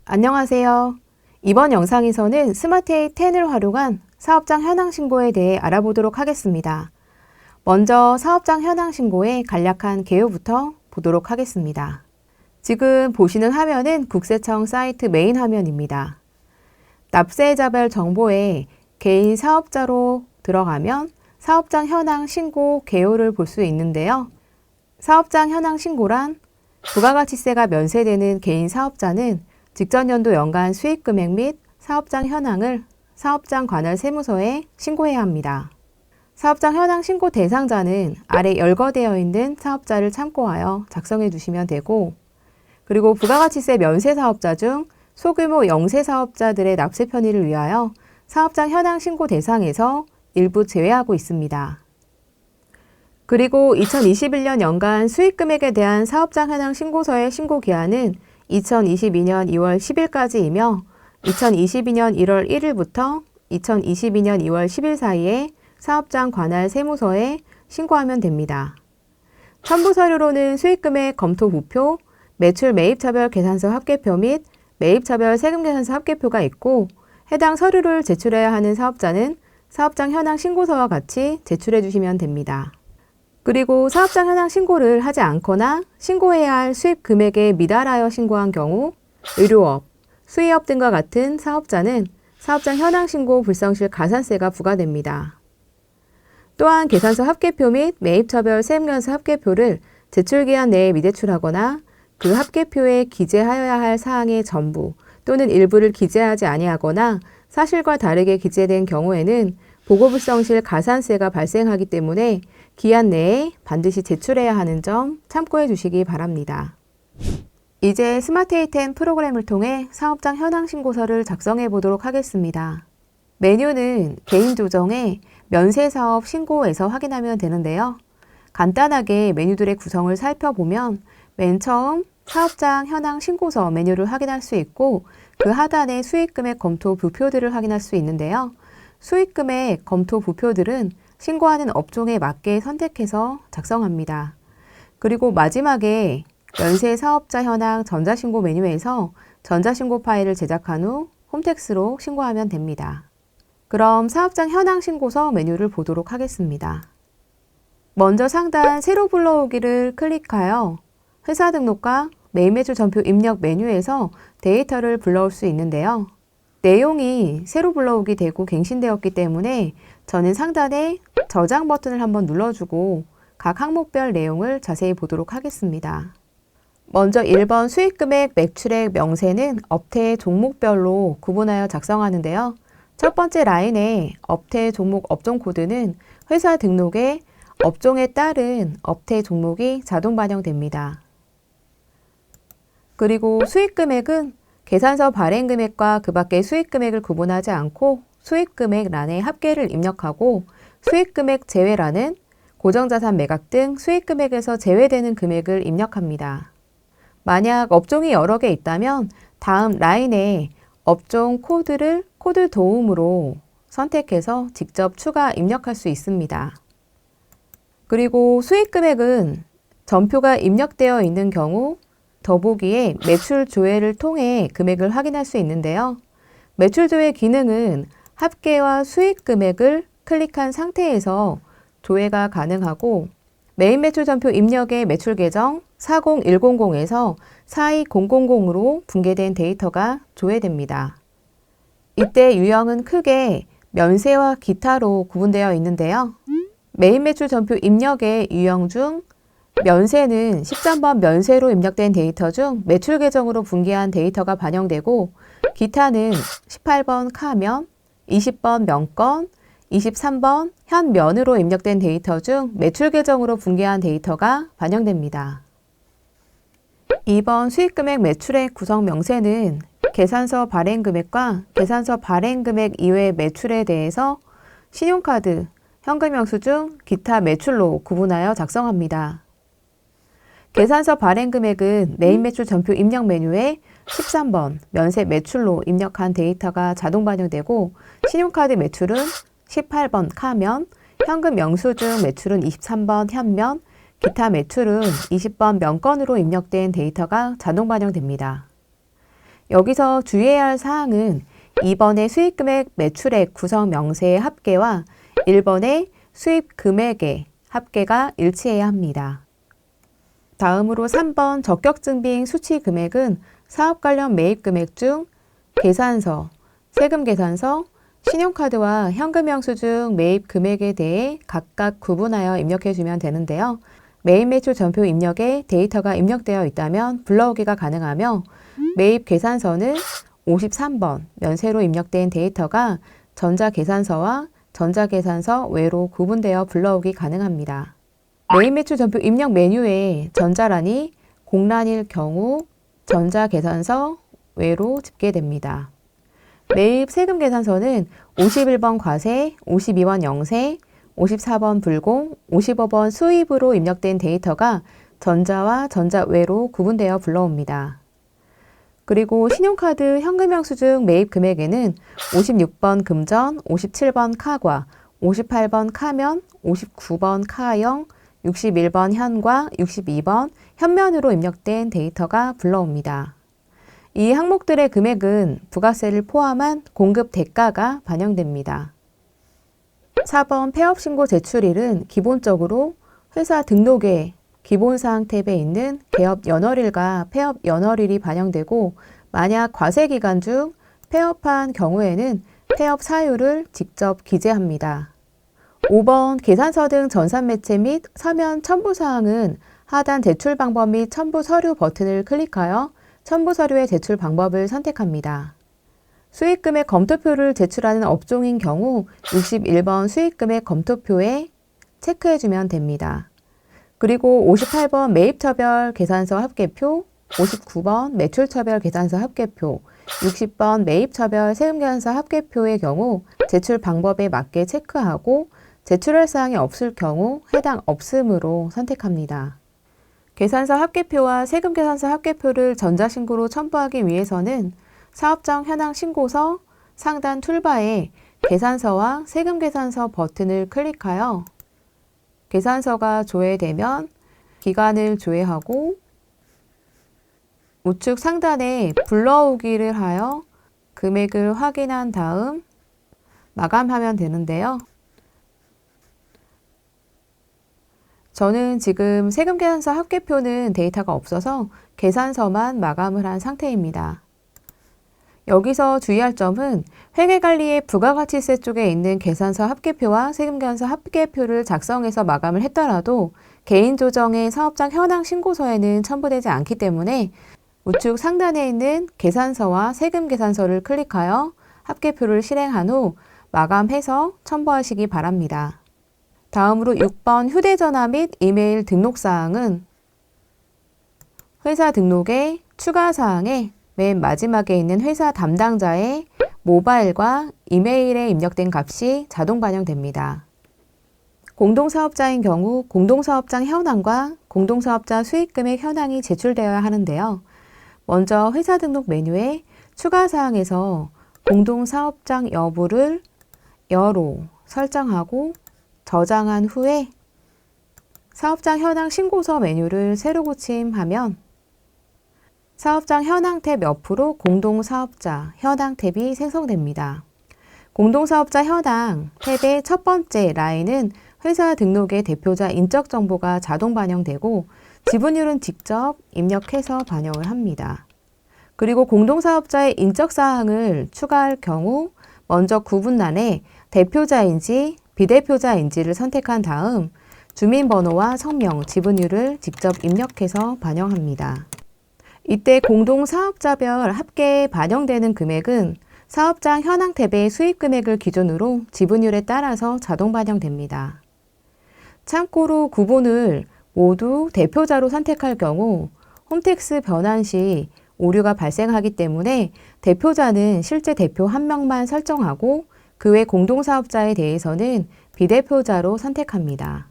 안녕하세요. 이번 영상에서는 스마트A 10을 활용한 사업장 현황 신고에 대해 알아보도록 하겠습니다. 먼저 사업장 현황 신고의 간략한 개요부터 보도록 하겠습니다. 지금 보시는 화면은 국세청 사이트 메인 화면입니다. 납세자별 정보에 개인 사업자로 들어가면 사업장 현황 신고 개요를 볼 수 있는데요. 사업장 현황 신고란 부가가치세가 면세되는 개인 사업자는 직전 연도 연간 수익금액 및 사업장 현황을 사업장 관할 세무서에 신고해야 합니다. 사업장 현황 신고 대상자는 아래 열거되어 있는 사업자를 참고하여 작성해 주시면 되고, 그리고 부가가치세 면세 사업자 중 소규모 영세 사업자들의 납세 편의를 위하여 사업장 현황 신고 대상에서 일부 제외하고 있습니다. 그리고 2021년 연간 수익금액에 대한 사업장 현황 신고서의 신고 기한은 2022년 2월 10일까지이며 2022년 1월 1일부터 2022년 2월 10일 사이에 사업장 관할 세무서에 신고하면 됩니다. 첨부 서류로는 수익금액 검토 부표, 매출 매입차별 계산서 합계표 및 매입차별 세금 계산서 합계표가 있고, 해당 서류를 제출해야 하는 사업자는 사업장 현황 신고서와 같이 제출해 주시면 됩니다. 그리고 사업장 현황 신고를 하지 않거나 신고해야 할 수입 금액에 미달하여 신고한 경우 의료업, 수의업 등과 같은 사업자는 사업장 현황 신고 불성실 가산세가 부과됩니다. 또한 계산서 합계표 및 매입차별 세금계산서 합계표를 제출기한 내에 미제출하거나 그 합계표에 기재하여야 할 사항의 전부 또는 일부를 기재하지 아니하거나 사실과 다르게 기재된 경우에는 보고불성실 가산세가 발생하기 때문에 기한 내에 반드시 제출해야 하는 점 참고해 주시기 바랍니다. 이제 스마트A 10 프로그램을 통해 사업장 현황 신고서를 작성해 보도록 하겠습니다. 메뉴는 개인 조정에 면세사업 신고에서 확인하면 되는데요. 간단하게 메뉴들의 구성을 살펴보면 맨 처음 사업장 현황 신고서 메뉴를 확인할 수 있고, 그 하단에 수익금액 검토 부표들을 확인할 수 있는데요. 수익금액 검토 부표들은 신고하는 업종에 맞게 선택해서 작성합니다. 그리고 마지막에 면세 사업자 현황 전자신고 메뉴에서 전자신고 파일을 제작한 후 홈택스로 신고하면 됩니다. 그럼 사업장 현황 신고서 메뉴를 보도록 하겠습니다. 먼저 상단 새로 불러오기를 클릭하여 회사 등록과 매입 매출 전표 입력 메뉴에서 데이터를 불러올 수 있는데요. 내용이 새로 불러오기 되고 갱신되었기 때문에 저는 상단에 저장 버튼을 한번 눌러주고 각 항목별 내용을 자세히 보도록 하겠습니다. 먼저 1번 수익금액 매출액 명세는 업태 종목별로 구분하여 작성하는데요. 첫 번째 라인에 업태 종목 업종 코드는 회사 등록의 업종에 따른 업태 종목이 자동 반영됩니다. 그리고 수익금액은 계산서 발행금액과 그 밖의 수익금액을 구분하지 않고 수익금액란에 합계를 입력하고, 수익금액 제외란은 고정자산 매각 등 수익금액에서 제외되는 금액을 입력합니다. 만약 업종이 여러 개 있다면 다음 라인에 업종 코드를 코드 도움으로 선택해서 직접 추가 입력할 수 있습니다. 그리고 수익금액은 전표가 입력되어 있는 경우 더보기에 매출 조회를 통해 금액을 확인할 수 있는데요. 매출 조회 기능은 합계와 수익 금액을 클릭한 상태에서 조회가 가능하고, 매입 매출 전표 입력의 매출 계정 40100에서 42000으로 분계된 데이터가 조회됩니다. 이때 유형은 크게 면세와 기타로 구분되어 있는데요. 매입 매출 전표 입력의 유형 중 면세는 13번 면세로 입력된 데이터 중 매출 계정으로 분기한 데이터가 반영되고, 기타는 18번 카면, 20번 면건, 23번 현면으로 입력된 데이터 중 매출 계정으로 분기한 데이터가 반영됩니다. 2번 수익금액 매출액 구성 명세는 계산서 발행금액과 계산서 발행금액 이외의 매출에 대해서 신용카드, 현금 영수증, 기타 매출로 구분하여 작성합니다. 계산서 발행금액은 매입 매출 전표 입력 메뉴에 13번 면세 매출로 입력한 데이터가 자동 반영되고, 신용카드 매출은 18번 카면, 현금 영수증 매출은 23번 현면, 기타 매출은 20번 면건으로 입력된 데이터가 자동 반영됩니다. 여기서 주의해야 할 사항은 2번의 수익금액 매출액 구성 명세의 합계와 1번의 수입 금액의 합계가 일치해야 합니다. 다음으로 3번 적격증빙 수취 금액은 사업 관련 매입 금액 중 계산서, 세금 계산서, 신용카드와 현금 영수증 매입 금액에 대해 각각 구분하여 입력해주면 되는데요. 매입 매출 전표 입력에 데이터가 입력되어 있다면 불러오기가 가능하며 매입 계산서는 53번 면세로 입력된 데이터가 전자계산서와 전자계산서 외로 구분되어 불러오기 가능합니다. 매입 매출 전표 입력 메뉴에 전자란이 공란일 경우 전자계산서 외로 집계됩니다. 매입 세금 계산서는 51번 과세, 52번 영세, 54번 불공, 55번 수입으로 입력된 데이터가 전자와 전자 외로 구분되어 불러옵니다. 그리고 신용카드 현금 영수증 매입 금액에는 56번 금전, 57번 카과, 58번 카면, 59번 카형, 61번 현과, 62번 현면으로 입력된 데이터가 불러옵니다. 이 항목들의 금액은 부가세를 포함한 공급 대가가 반영됩니다. 4번 폐업신고 제출일은 기본적으로 회사 등록에 기본사항 탭에 있는 개업 연월일과 폐업 연월일이 반영되고 만약 과세기간 중 폐업한 경우에는 폐업 사유를 직접 기재합니다. 5번 계산서 등 전산매체 및 서면 첨부사항은 하단 제출 방법 및 첨부 서류 버튼을 클릭하여 첨부 서류의 제출 방법을 선택합니다. 수익금액 검토표를 제출하는 업종인 경우 61번 수익금액 검토표에 체크해주면 됩니다. 그리고 58번 매입처별 계산서 합계표, 59번 매출처별 계산서 합계표, 60번 매입처별 세금계산서 합계표의 경우 제출 방법에 맞게 체크하고 제출할 사항이 없을 경우 해당 없음으로 선택합니다. 계산서 합계표와 세금계산서 합계표를 전자신고로 첨부하기 위해서는 사업장 현황 신고서 상단 툴바에 계산서와 세금계산서 버튼을 클릭하여 계산서가 조회되면 기간을 조회하고 우측 상단에 불러오기를 하여 금액을 확인한 다음 마감하면 되는데요. 저는 지금 세금계산서 합계표는 데이터가 없어서 계산서만 마감을 한 상태입니다. 여기서 주의할 점은 회계관리의 부가가치세 쪽에 있는 계산서 합계표와 세금계산서 합계표를 작성해서 마감을 했더라도 개인조정의 사업장 현황 신고서에는 첨부되지 않기 때문에 우측 상단에 있는 계산서와 세금계산서를 클릭하여 합계표를 실행한 후 마감해서 첨부하시기 바랍니다. 다음으로 6번 휴대전화 및 이메일 등록사항은 회사 등록의 추가사항에 맨 마지막에 있는 회사 담당자의 모바일과 이메일에 입력된 값이 자동 반영됩니다. 공동사업자인 경우 공동사업장 현황과 공동사업자 수익금액 현황이 제출되어야 하는데요. 먼저 회사 등록 메뉴에 추가사항에서 공동사업장 여부를 여로 설정하고 저장한 후에 사업장 현황 신고서 메뉴를 새로 고침하면 사업장 현황 탭 옆으로 공동사업자 현황 탭이 생성됩니다. 공동사업자 현황 탭의 첫 번째 라인은 회사 등록의 대표자 인적 정보가 자동 반영되고 지분율은 직접 입력해서 반영을 합니다. 그리고 공동사업자의 인적사항을 추가할 경우 먼저 구분란에 대표자인지 비대표자인지를 선택한 다음 주민번호와 성명, 지분율을 직접 입력해서 반영합니다. 이때 공동사업자별 합계에 반영되는 금액은 사업장 현황 탭의 수입금액을 기준으로 지분율에 따라서 자동 반영됩니다. 참고로 구분을 모두 대표자로 선택할 경우 홈택스 변환 시 오류가 발생하기 때문에 대표자는 실제 대표 한 명만 설정하고 그 외 공동사업자에 대해서는 비대표자로 선택합니다.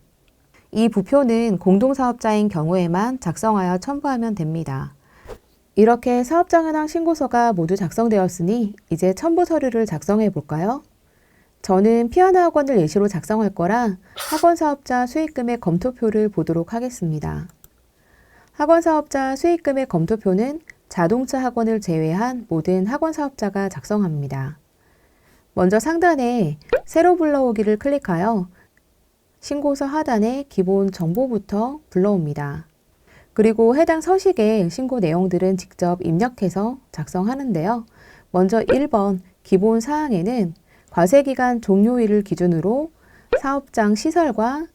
이 부표는 공동사업자인 경우에만 작성하여 첨부하면 됩니다. 이렇게 사업장 현황 신고서가 모두 작성되었으니 이제 첨부 서류를 작성해 볼까요? 저는 피아노 학원을 예시로 작성할 거라 학원 사업자 수익금액 검토표를 보도록 하겠습니다. 학원 사업자 수익금액 검토표는 자동차 학원을 제외한 모든 학원 사업자가 작성합니다. 먼저 상단에 새로 불러오기를 클릭하여 신고서 하단에 기본 정보부터 불러옵니다. 그리고 해당 서식의 신고 내용들은 직접 입력해서 작성하는데요. 먼저 1번 기본 사항에는 과세기간 종료일을 기준으로 사업장 시설과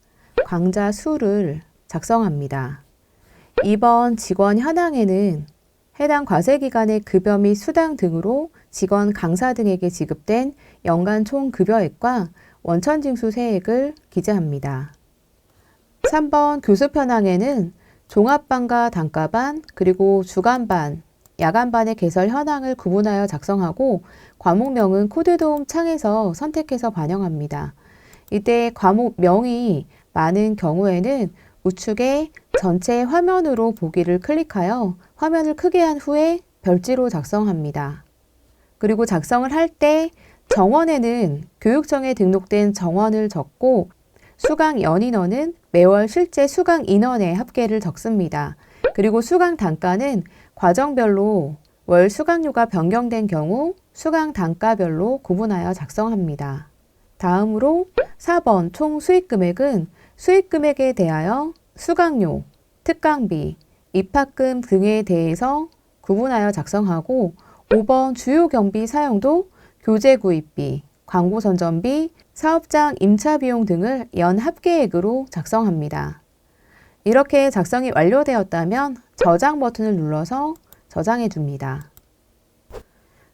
강좌 수를 작성합니다. 2번 직원 현황에는 해당 과세기간의 급여 및 수당 등으로 직원 강사 등에게 지급된 연간 총 급여액과 원천징수 세액을 기재합니다. 3번 교습 현황에는 종합반과 단과반, 그리고 주간반, 야간반의 개설 현황을 구분하여 작성하고 과목명은 코드도움 창에서 선택해서 반영합니다. 이때 과목명이 많은 경우에는 우측에 전체 화면으로 보기를 클릭하여 화면을 크게 한 후에 별지로 작성합니다. 그리고 작성을 할 때 정원에는 교육청에 등록된 정원을 적고 수강 연인원은 매월 실제 수강 인원의 합계를 적습니다. 그리고 수강 단가는 과정별로 월 수강료가 변경된 경우 수강 단가별로 구분하여 작성합니다. 다음으로 4번 총 수익금액은 수익금액에 대하여 수강료, 특강비, 입학금 등에 대해서 구분하여 작성하고 5번 주요 경비 사용도 교재 구입비, 광고 선전비, 사업장 임차 비용 등을 연 합계액으로 작성합니다. 이렇게 작성이 완료되었다면 저장 버튼을 눌러서 저장해 줍니다.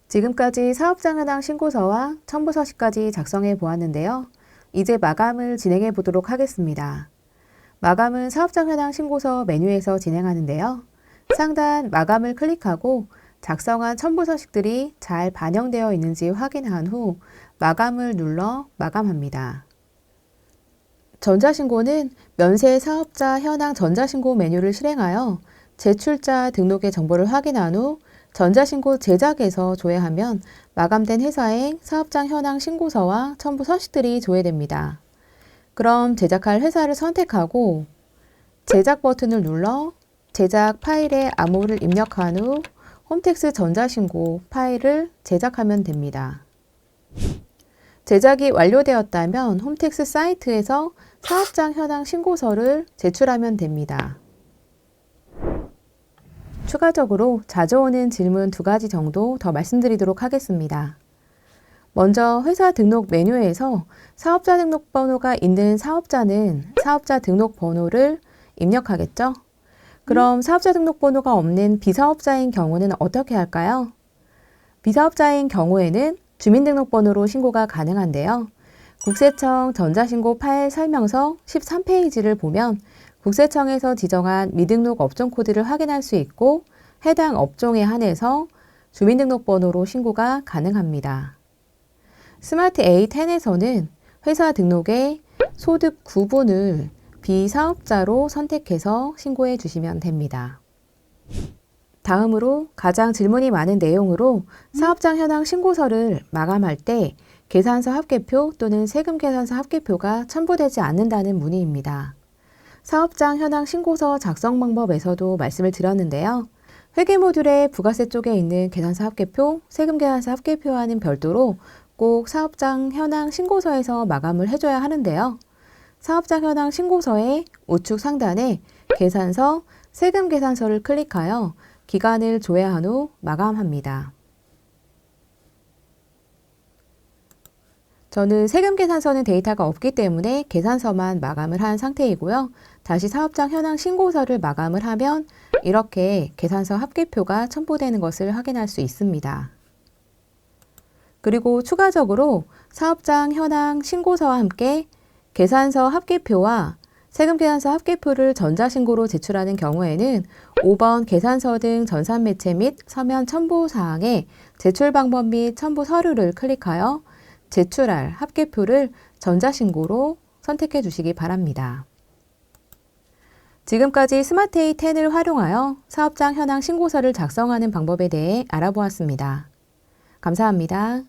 지금까지 사업장 현황 신고서와 첨부 서식까지 작성해 보았는데요. 이제 마감을 진행해 보도록 하겠습니다. 마감은 사업장 현황 신고서 메뉴에서 진행하는데요. 상단 마감을 클릭하고 작성한 첨부 서식들이 잘 반영되어 있는지 확인한 후 마감을 눌러 마감합니다. 전자신고는 면세 사업자 현황 전자신고 메뉴를 실행하여 제출자 등록의 정보를 확인한 후 전자신고 제작에서 조회하면 마감된 회사의 사업장 현황 신고서와 첨부 서식들이 조회됩니다. 그럼 제작할 회사를 선택하고 제작 버튼을 눌러 제작 파일에 암호를 입력한 후 홈택스 전자신고 파일을 제작하면 됩니다. 제작이 완료되었다면 홈택스 사이트에서 사업장 현황 신고서를 제출하면 됩니다. 추가적으로 자주 오는 질문 2가지 정도 더 말씀드리도록 하겠습니다. 먼저 회사 등록 메뉴에서 사업자 등록 번호가 있는 사업자는 사업자 등록 번호를 입력하겠죠? 그럼 사업자 등록 번호가 없는 비사업자인 경우는 어떻게 할까요? 비사업자인 경우에는 주민등록번호로 신고가 가능한데요. 국세청 전자신고 파일 설명서 13페이지를 보면 국세청에서 지정한 미등록 업종 코드를 확인할 수 있고 해당 업종에 한해서 주민등록번호로 신고가 가능합니다. 스마트 A10에서는 회사 등록의 소득 구분을 비사업자로 선택해서 신고해 주시면 됩니다. 다음으로 가장 질문이 많은 내용으로 사업장 현황 신고서를 마감할 때 계산서 합계표 또는 세금 계산서 합계표가 첨부되지 않는다는 문의입니다. 사업장 현황 신고서 작성 방법에서도 말씀을 드렸는데요. 회계 모듈의 부가세 쪽에 있는 계산서 합계표, 세금 계산서 합계표와는 별도로 꼭 사업장 현황 신고서에서 마감을 해줘야 하는데요. 사업장 현황 신고서의 우측 상단에 계산서, 세금 계산서를 클릭하여 기간을 조회한 후 마감합니다. 저는 세금 계산서는 데이터가 없기 때문에 계산서만 마감을 한 상태이고요. 다시 사업장 현황 신고서를 마감을 하면 이렇게 계산서 합계표가 첨부되는 것을 확인할 수 있습니다. 그리고 추가적으로 사업장 현황 신고서와 함께 계산서 합계표와 세금 계산서 합계표를 전자신고로 제출하는 경우에는 5번 계산서 등 전산매체 및 서면 첨부 사항에 제출 방법 및 첨부 서류를 클릭하여 제출할 합계표를 전자신고로 선택해 주시기 바랍니다. 지금까지 스마트 A10을 활용하여 사업장 현황 신고서를 작성하는 방법에 대해 알아보았습니다. 감사합니다.